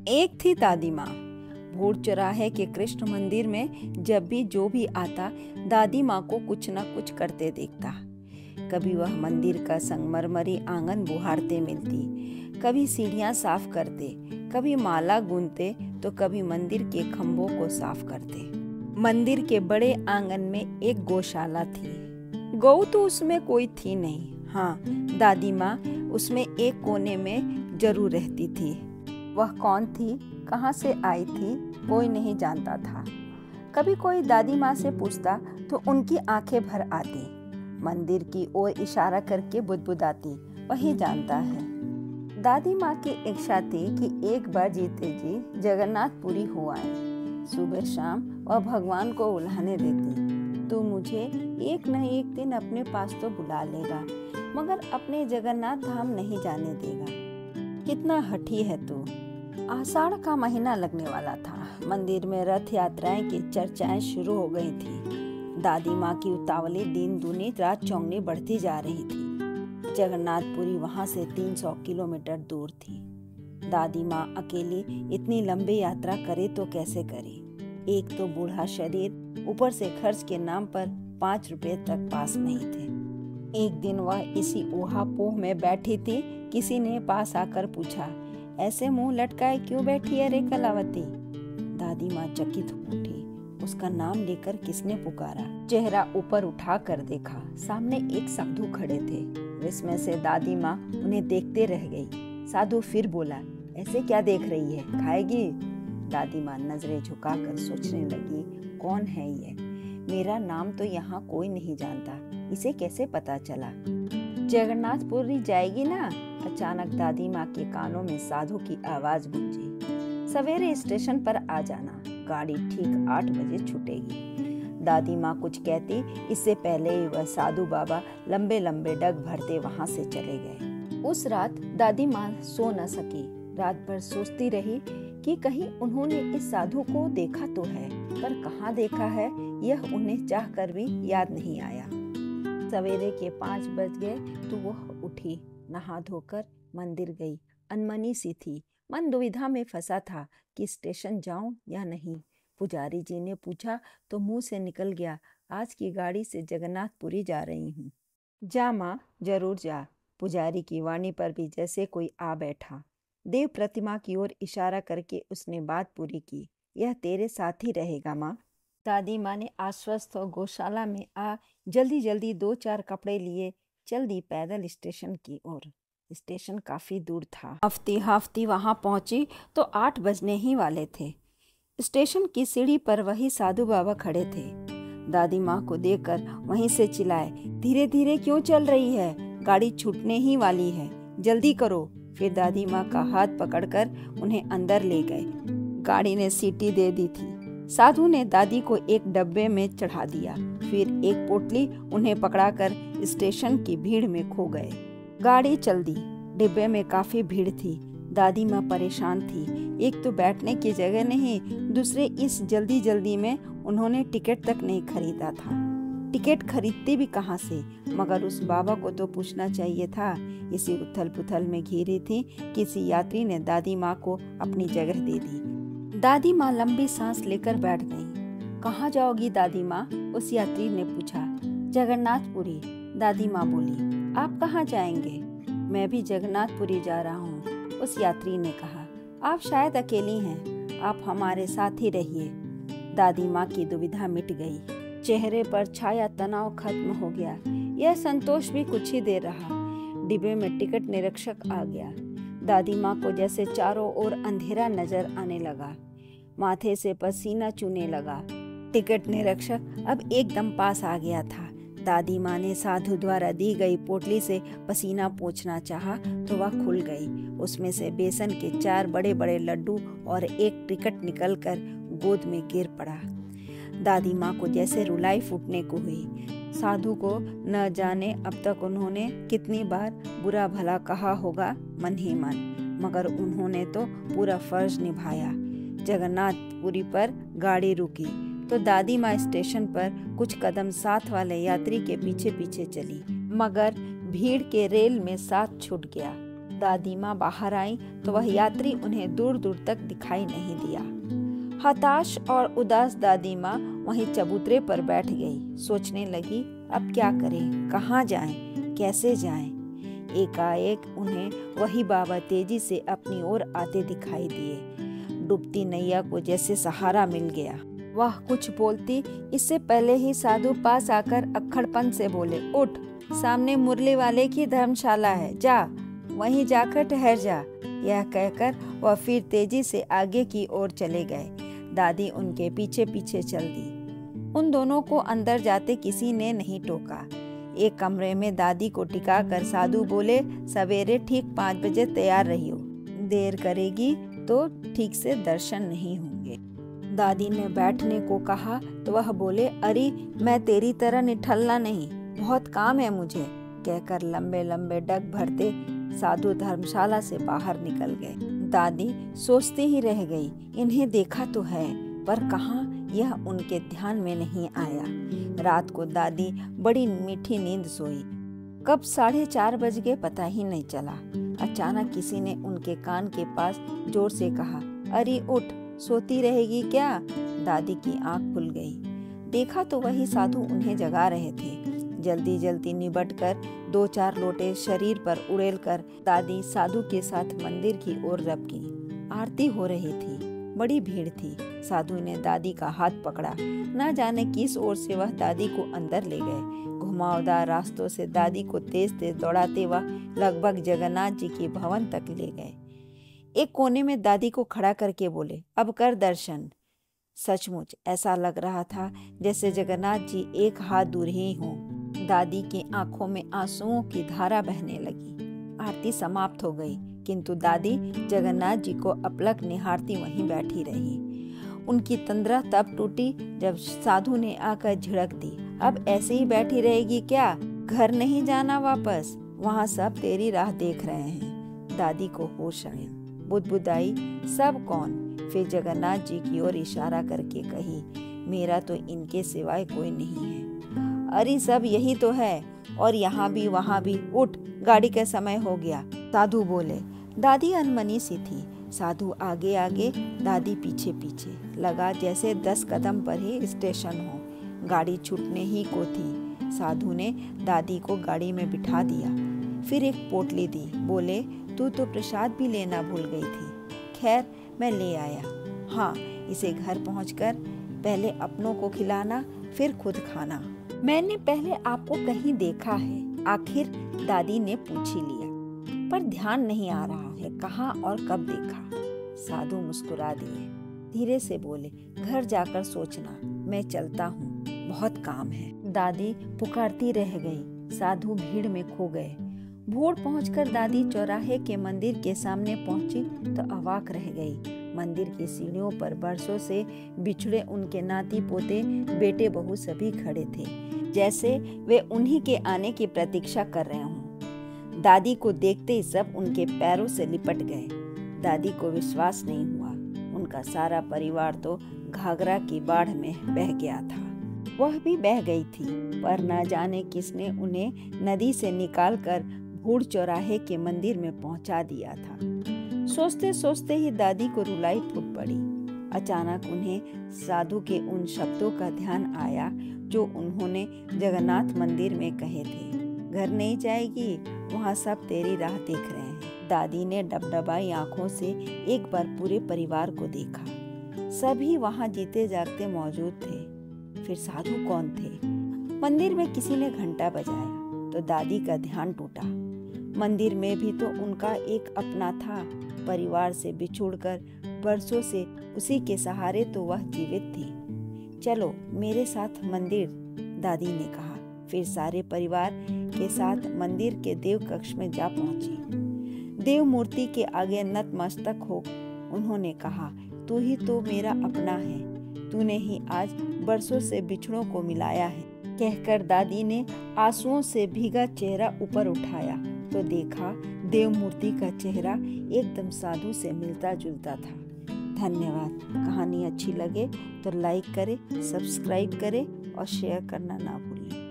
एक थी दादी माँ। भूड़ चौराहे के कृष्ण मंदिर में जब भी जो भी आता, दादी माँ को कुछ न कुछ करते देखता। कभी वह मंदिर का संगमरमरी आंगन बुहारते मिलती, कभी सीढ़ियाँ साफ करते, कभी माला गूंथते, तो कभी मंदिर के खम्भों को साफ करते। मंदिर के बड़े आंगन में एक गौशाला थी। गौ तो उसमें कोई थी नहीं, हाँ, दादी माँ उसमें एक कोने में जरूर रहती थी। वह कौन थी, कहाँ से आई थी, कोई नहीं जानता था। कभी कोई दादी माँ से पूछता तो उनकी आंखें भर आती, मंदिर की ओर इशारा करके बुदबुदाती, वही जानता है। दादी माँ की इच्छा थी कि एक बार जीते जी जगन्नाथपुरी हो आए। सुबह शाम वह भगवान को उल्हाने देती, तू मुझे एक न एक दिन अपने पास तो बुला लेगा, मगर अपने जगन्नाथ धाम नहीं जाने देगा। कितना हठी है तू। आषाढ़ का महीना लगने वाला था। मंदिर में रथ यात्राएं की चर्चाएं शुरू हो गई थी। दादी माँ की उतावली दिन दूनी रात चौगनी बढ़ती जा रही थी। जगन्नाथपुरी वहां से 300 किलोमीटर दूर थी। दादी माँ अकेली इतनी लंबी यात्रा करे तो कैसे करे। एक तो बूढ़ा शरीर, ऊपर से खर्च के नाम पर 5 रुपए तक पास नहीं थे। एक दिन वह इसी ऊहापोह में बैठी थी, किसी ने पास आकर पूछा, ऐसे मुंह लटकाए क्यों बैठी है रे कलावती। दादी माँ चकित हो उठी। उसका नाम लेकर किसने पुकारा। चेहरा ऊपर उठा कर देखा, सामने एक साधु खड़े थे। विस्मय से दादी माँ उन्हें देखते रह गई। साधु फिर बोला, ऐसे क्या देख रही है, खाएगी। दादी माँ नजरें झुकाकर सोचने लगी, कौन है ये। मेरा नाम तो यहाँ कोई नहीं जानता, इसे कैसे पता चला। जगन्नाथपुरी जाएगी ना। अचानक दादी माँ के कानों में साधु की आवाज गूंजी, सवेरे स्टेशन पर आ जाना, गाड़ी ठीक 8 बजे छूटेगी। दादी माँ कुछ कहती, इससे पहले ही वह साधु बाबा लंबे लंबे डग भरते वहां से चले गए। उस रात दादी माँ सो न सकी। रात भर सोचती रही कि कहीं उन्होंने इस साधु को देखा तो है, पर कहाँ देखा है यह उन्हें चाह कर भी याद नहीं आया। सवेरे के 5 बज गए तो वह उठी, नहा धोकर मंदिर गई। अनमनी सी थी, मन दुविधा में फंसा था कि स्टेशन जाऊं या नहीं। पुजारी जी ने पूछा तो मुंह से निकल गया, आज की गाड़ी से जगन्नाथपुरी जा रही हूँ। जा माँ, जरूर जा। पुजारी की वाणी पर भी जैसे कोई आ बैठा। देव प्रतिमा की ओर इशारा करके उसने बात पूरी की, यह तेरे साथ ही रहेगा माँ। दादी माँ ने आश्वस्त हो गौशाला में आ जल्दी जल्दी 2-4 कपड़े लिए चल दी पैदल स्टेशन की ओर। स्टेशन काफी दूर था। हाफती हाफती वहां पहुंची तो 8 बजने ही वाले थे। स्टेशन की सीढ़ी पर वही साधु बाबा खड़े थे। दादी माँ को देखकर वहीं से चिल्लाए, धीरे धीरे क्यों चल रही है, गाड़ी छूटने ही वाली है, जल्दी करो। फिर दादी माँ का हाथ पकड़कर उन्हें अंदर ले गए। गाड़ी ने सीटी दे दी थी। साधु ने दादी को एक डब्बे में चढ़ा दिया, फिर एक पोटली उन्हें पकड़ाकर स्टेशन की भीड़ में खो गए। गाड़ी चल दी। डिब्बे में काफी भीड़ थी। दादी माँ परेशान थी। एक तो बैठने की जगह नहीं, दूसरे इस जल्दी जल्दी में उन्होंने टिकट तक नहीं खरीदा था। टिकट खरीदती भी कहाँ से, मगर उस बाबा को तो पूछना चाहिए था। इसी उथल पुथल में घिरी थी, किसी यात्री ने दादी माँ को अपनी जगह दे दी। दादी माँ लंबी सांस लेकर बैठ गई। कहाँ जाओगी दादी माँ, उस यात्री ने पूछा। जगन्नाथपुरी, दादी माँ बोली। आप कहाँ जाएंगे। मैं भी जगन्नाथपुरी जा रहा हूँ, उस यात्री ने कहा। आप शायद अकेली हैं, आप हमारे साथ ही रहिए। दादी माँ की दुविधा मिट गई। चेहरे पर छाया तनाव खत्म हो गया। यह संतोष भी कुछ ही देर रहा। डिब्बे में टिकट निरीक्षक आ गया। दादी माँ को जैसे चारों ओर अंधेरा नजर आने लगा। माथे से पसीना चूने लगा। टिकट निरीक्षक अब एकदम पास आ गया था। दादी माँ ने साधु द्वारा दी गई पोटली से पसीना पोंछना चाहा तो वह खुल गई। उसमें से बेसन के 4 बड़े बड़े लड्डू और एक टिकट निकलकर गोद में गिर पड़ा। दादी माँ को जैसे रुलाई फूटने को हुई। साधु को न जाने अब तक उन्होंने कितनी बार बुरा भला कहा होगा मन ही मन, मगर उन्होंने तो पूरा फर्ज निभाया। जगन्नाथपुरी पर गाड़ी रुकी तो दादी माँ स्टेशन पर कुछ कदम साथ वाले यात्री के पीछे पीछे चली, मगर भीड़ के रेल में साथ छूट गया। दादी माँ बाहर आई तो वह यात्री उन्हें दूर दूर तक दिखाई नहीं दिया। हताश और उदास दादी माँ वहीं चबूतरे पर बैठ गई। सोचने लगी, अब क्या करें, कहाँ जाएं, कैसे जाएं। एकाएक उन्हें वही बाबा तेजी से अपनी ओर आते दिखाई दिए। डूबती नैया को जैसे सहारा मिल गया। वह कुछ बोलती इससे पहले ही साधु पास आकर अक्खड़पन से बोले, उठ, सामने मुरली वाले की धर्मशाला है, जा वहीं जाकर ठहर जा। यह कहकर वह फिर तेजी से आगे की ओर चले गए। दादी उनके पीछे पीछे चल दी। उन दोनों को अंदर जाते किसी ने नहीं टोका। एक कमरे में दादी को टिका कर साधु बोले, सवेरे ठीक 5 बजे तैयार रहियो, देर करेगी तो ठीक से दर्शन नहीं होंगे। दादी ने बैठने को कहा तो वह बोले, अरे मैं तेरी तरह निठल्ला नहीं, बहुत काम है मुझे, कहकर लंबे लंबे डग भरते साधु धर्मशाला से बाहर निकल गए। दादी सोचती ही रह गई, इन्हें देखा तो है पर कहाँ, यह उनके ध्यान में नहीं आया। रात को दादी बड़ी मीठी नींद सोई। कब 4:30 बज गए पता ही नहीं चला। अचानक किसी ने उनके कान के पास जोर से कहा, अरे उठ, सोती रहेगी क्या। दादी की आंख खुल गई। देखा तो वही साधु उन्हें जगा रहे थे। जल्दी जल्दी निबट कर 2-4 लोटे शरीर पर उड़ेल कर दादी साधु के साथ मंदिर की ओर रपकी। आरती हो रही थी, बड़ी भीड़ थी। साधु ने दादी का हाथ पकड़ा। ना जाने किस ओर से वह दादी को अंदर ले गए। घुमावदार रास्तों से दादी को तेज तेज दौड़ाते वह लगभग जगन्नाथ जी के भवन तक ले गए। एक कोने में दादी को खड़ा करके बोले, अब कर दर्शन। सचमुच ऐसा लग रहा था जैसे जगन्नाथ जी एक हाथ दूर ही हों। दादी की आंखों में आंसुओं की धारा बहने लगी। आरती समाप्त हो गई, किंतु दादी जगन्नाथ जी को अपलक निहारती वहीं बैठी रही। उनकी तंद्रा तब टूटी जब साधु ने आकर झिड़क दी, अब ऐसे ही बैठी रहेगी क्या, घर नहीं जाना वापस, वहाँ सब तेरी राह देख रहे हैं। दादी को होश आया, बुदबुदाई, सब कौन। फिर जगन्नाथ जी की ओर इशारा करके कही, मेरा तो इनके सिवाय कोई नहीं है। अरे सब यही तो है, और यहाँ भी वहाँ भी, उठ, गाड़ी का समय हो गया, साधु बोले। दादी अनमनी सी थी। साधु आगे आगे, दादी पीछे पीछे। लगा जैसे 10 कदम पर ही स्टेशन हो। गाड़ी छूटने ही को थी। साधु ने दादी को गाड़ी में बिठा दिया। फिर एक पोटली दी। बोले, तू तो प्रसाद भी लेना भूल गई थी। खैर मैं ले आया। हाँ, इसे घर पहुंचकर पहले अपनों को खिलाना, फिर खुद खाना। मैंने पहले आपको कहीं देखा है, आखिर दादी ने पूछ ही लिया, पर ध्यान नहीं आ रहा है कहाँ और कब देखा। साधु मुस्कुरा दिए, धीरे से बोले, घर जाकर सोचना, मैं चलता हूँ, बहुत काम है। दादी पुकारती रह गई। साधु भीड़ में खो गए। भोर पहुंचकर दादी चौराहे के मंदिर के सामने पहुंची तो अवाक रह गई। मंदिर की सीढ़ियों पर बरसों से बिछड़े उनके नाती पोते, बेटे बहू सभी खड़े थे, जैसे वे उन्हीं के आने की प्रतीक्षा कर रहे हों। दादी को देखते ही सब उनके पैरों से लिपट गए। दादी को विश्वास नहीं हुआ, उनका सारा परिवार तो घाघरा की बाढ़ में बह गया था। वह भी बह गई थी, पर न जाने किसने उन्हें नदी से निकालकर भूड़ चौराहे के मंदिर में पहुंचा दिया था। सोचते सोचते ही दादी को रुलाई फूट पड़ी। अचानक उन्हें साधु के उन शब्दों का ध्यान आया जो उन्होंने जगन्नाथ मंदिर में कहे थे, घर नहीं जाएगी, वहाँ सब तेरी राह देख रहे हैं। दादी ने डबडबाई आंखों से एक बार पूरे परिवार को देखा। सभी वहाँ जीते जागते मौजूद थे। फिर साधु कौन थे? मंदिर में किसी ने घंटा बजाया तो दादी का ध्यान टूटा। मंदिर में भी तो उनका एक अपना था। परिवार से बिछुड़कर बरसों से उसी के सहारे तो वह जीवित थी। चलो मेरे साथ मंदिर, दादी ने कहा। फिर सारे परिवार के साथ मंदिर के देव कक्ष में जा पहुंची। देव मूर्ति के आगे नतमस्तक हो उन्होंने कहा, तू ही तो मेरा अपना है, तूने ही आज बरसों से बिछड़ों को मिलाया है। कहकर दादी ने आंसुओं से भीगा चेहरा ऊपर उठाया तो देखा देव मूर्ति का चेहरा एकदम साधु से मिलता जुलता था। धन्यवाद। कहानी अच्छी लगे तो लाइक करें, सब्सक्राइब करें और शेयर करना ना भूलें।